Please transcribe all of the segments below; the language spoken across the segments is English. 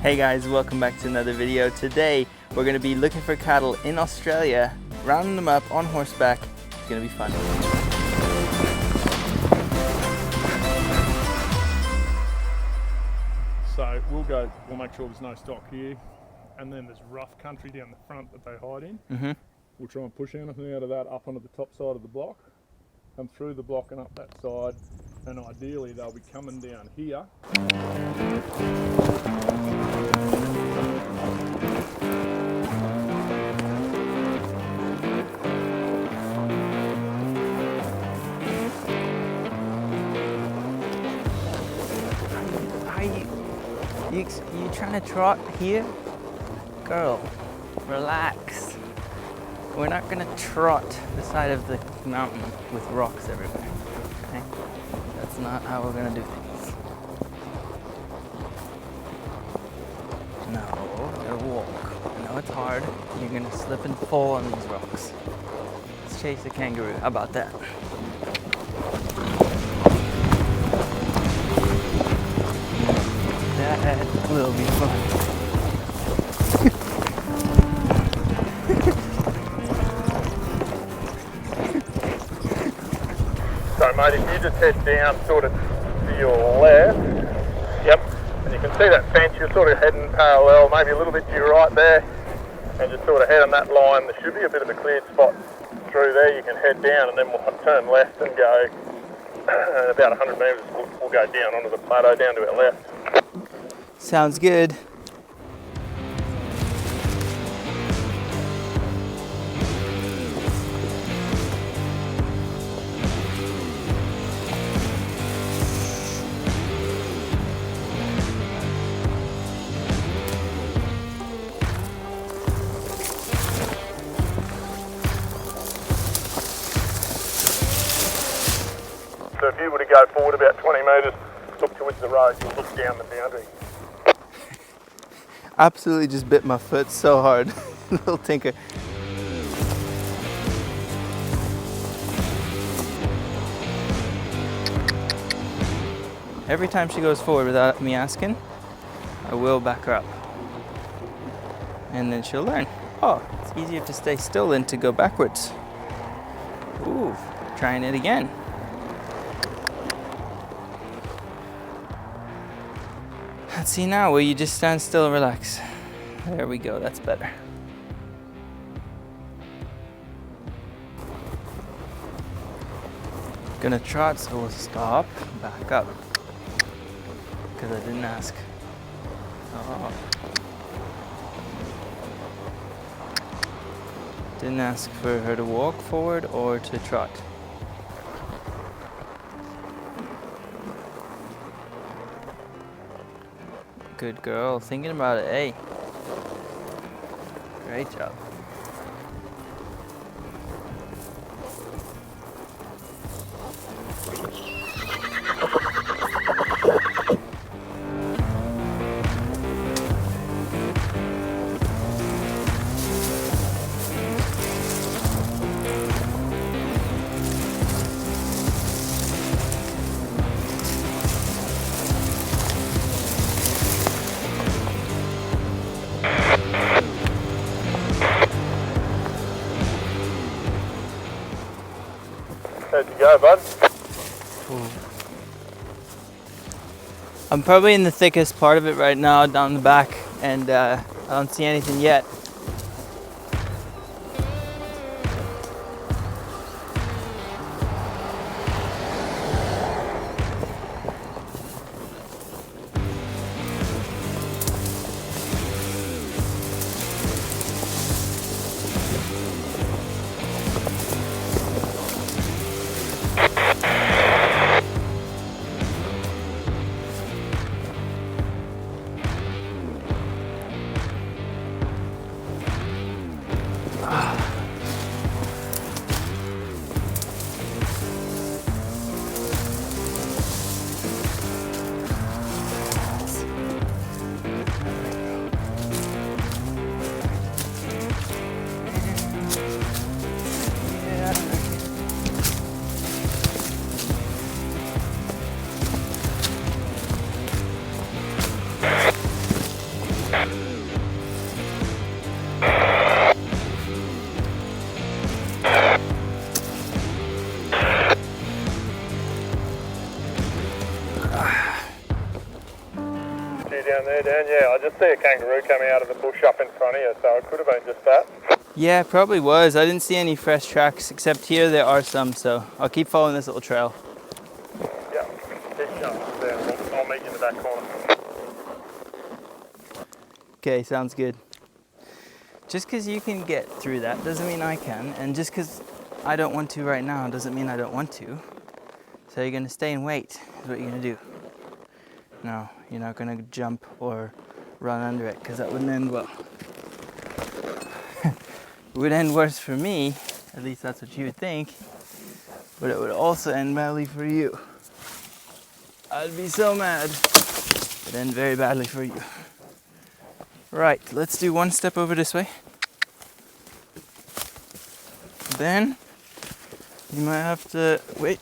Hey guys, welcome back to another video. Today we're going to be looking for cattle in Australia, rounding them up on horseback. It's going to be fun. So we'll make sure there's no stock here, and then there's rough country down the front that they hide in. We'll try and push anything out of that up onto the top side of the block, come through the block and up that side, and ideally they'll be coming down here. You trying to trot here? Girl, relax. We're not gonna trot the side of the mountain with rocks everywhere, okay? That's not how we're gonna do things. No, you gotta walk. I know it's hard. You're gonna slip and fall on these rocks. Let's chase a kangaroo. How about that? That will be fun. So mate, if you just head down sort of to your left, yep, and you can see that fence, you're sort of heading parallel, maybe a little bit to your right there, and just sort of head on that line. There should be a bit of a cleared spot through there. You can head down and then we'll turn left and go about 100 metres, we'll go down onto the plateau down to our left. Sounds good. So if you were to go forward about 20 metres, look towards the road, you'll look down the boundary. Absolutely just bit my foot so hard. Little tinker. Every time she goes forward without me asking, I will back her up. And then she'll learn. Oh, it's easier to stay still than to go backwards. Ooh, trying it again. Let's see now, will you just stand still and relax? There we go, that's better. Gonna trot, so we'll stop, back up. Because I didn't ask. Oh. Didn't ask for her to walk forward or to trot. Good girl, thinking about it, hey. Great job. How'd you go, bud? I'm probably in the thickest part of it right now, down the back, and I don't see anything yet. Down there, Dan, yeah, I just see a kangaroo coming out of the bush up in front of you, so it could have been just that. Yeah, probably was. I didn't see any fresh tracks, except here there are some, so I'll keep following this little trail. Yeah, keep going there. I'll meet you in the back corner. Okay, sounds good. Just because you can get through that doesn't mean I can, and just because I don't want to right now doesn't mean I don't want to. So you're going to stay and wait, is what you're going to do. No, you're not going to jump or run under it, because that wouldn't end well. It would end worse for me, at least that's what you would think, but it would also end badly for you. I'd be so mad. It'd end very badly for you. Right, let's do one step over this way. Then you might have to wait.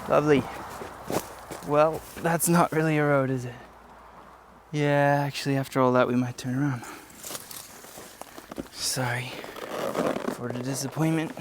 Lovely. Well, that's not really a road, is it? Yeah, actually, after all that, we might turn around. Sorry for the disappointment.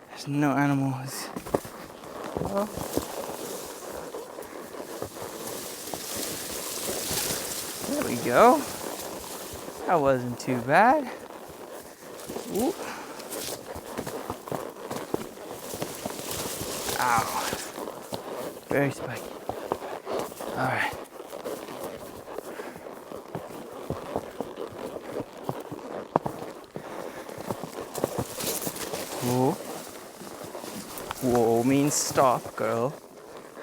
There's no animals. Well, there we go. That wasn't too bad. Ooh. Ow. Very spiky. Alright. Whoa. Whoa means stop, girl.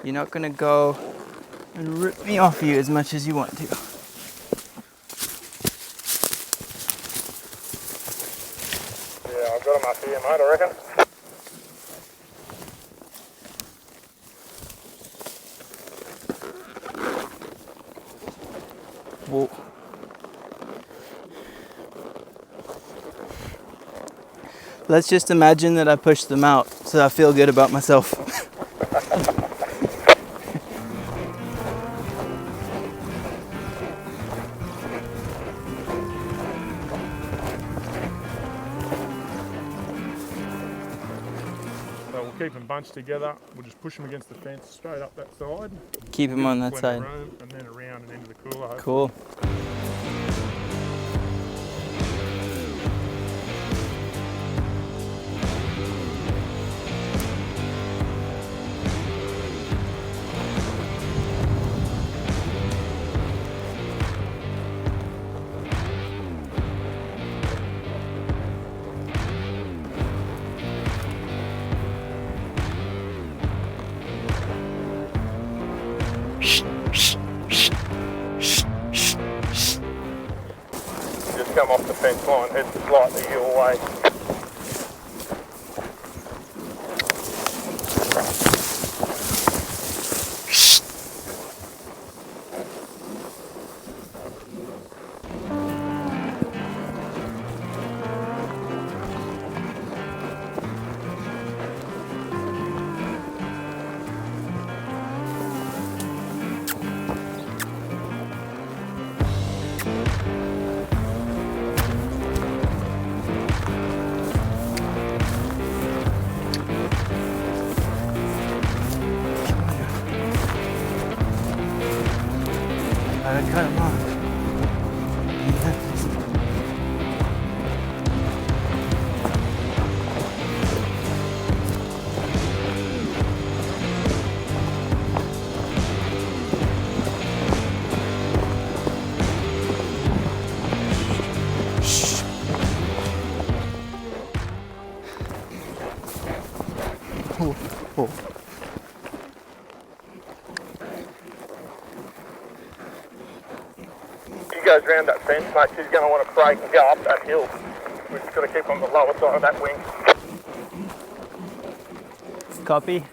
You're not gonna go and rip me off you as much as you want to. Yeah, I've got him up here, mate, I reckon. Whoa. Let's just imagine that I pushed them out so I feel good about myself. So we'll keep them bunched together. We'll just push them against the fence straight up that side. Keep them on that side. Room, and then around and into the cooler. Cool. Just come off the fence line, head slightly your way. I cut him off. Oh, oh. He goes round that fence, mate, he's going to want to break and go up that hill. We've just got to keep on the lower side of that wing. Copy.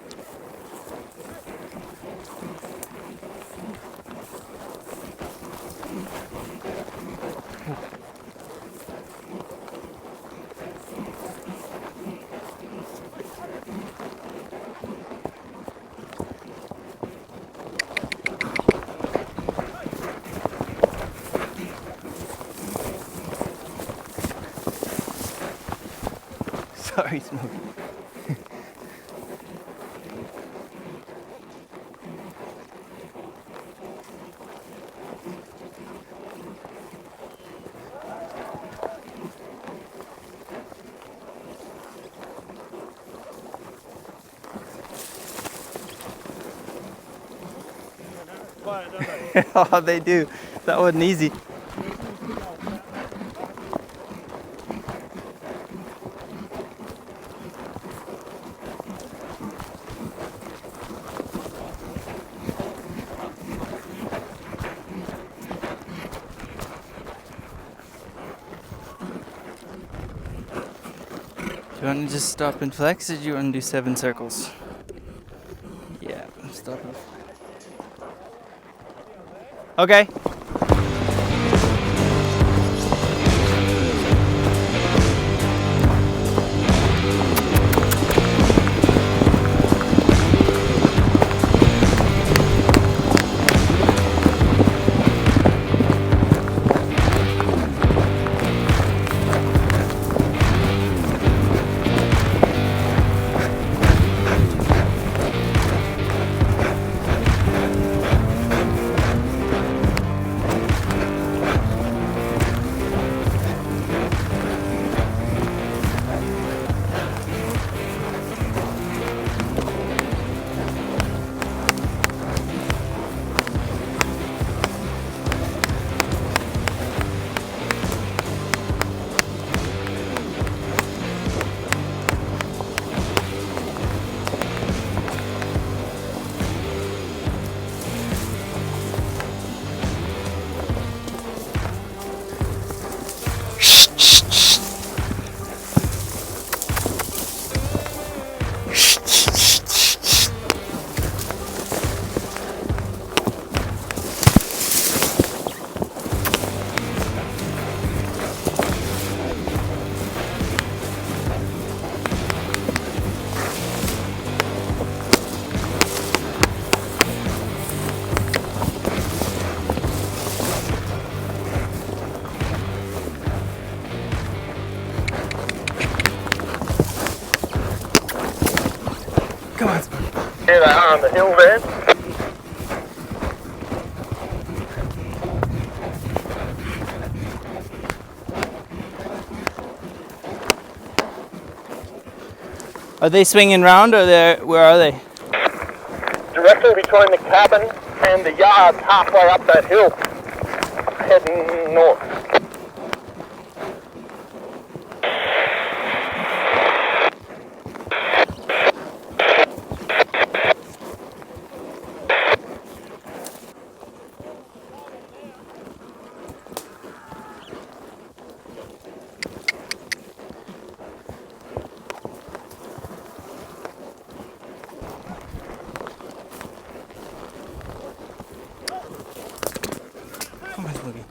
Sorry, Smokey. Oh, they do. That wasn't easy. Do you want to just stop and flex, or do you want to do 7 circles? Yeah, stop and flex. Okay. Come on. Here they are on the hill there. Are they swinging round, or where are they? Directly between the cabin and the yard, halfway up that hill, heading north. Come on, Smokey.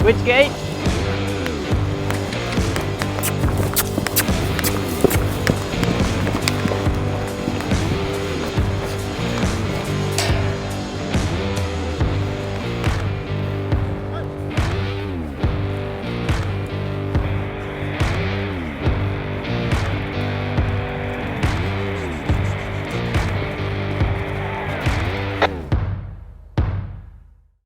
Which gate?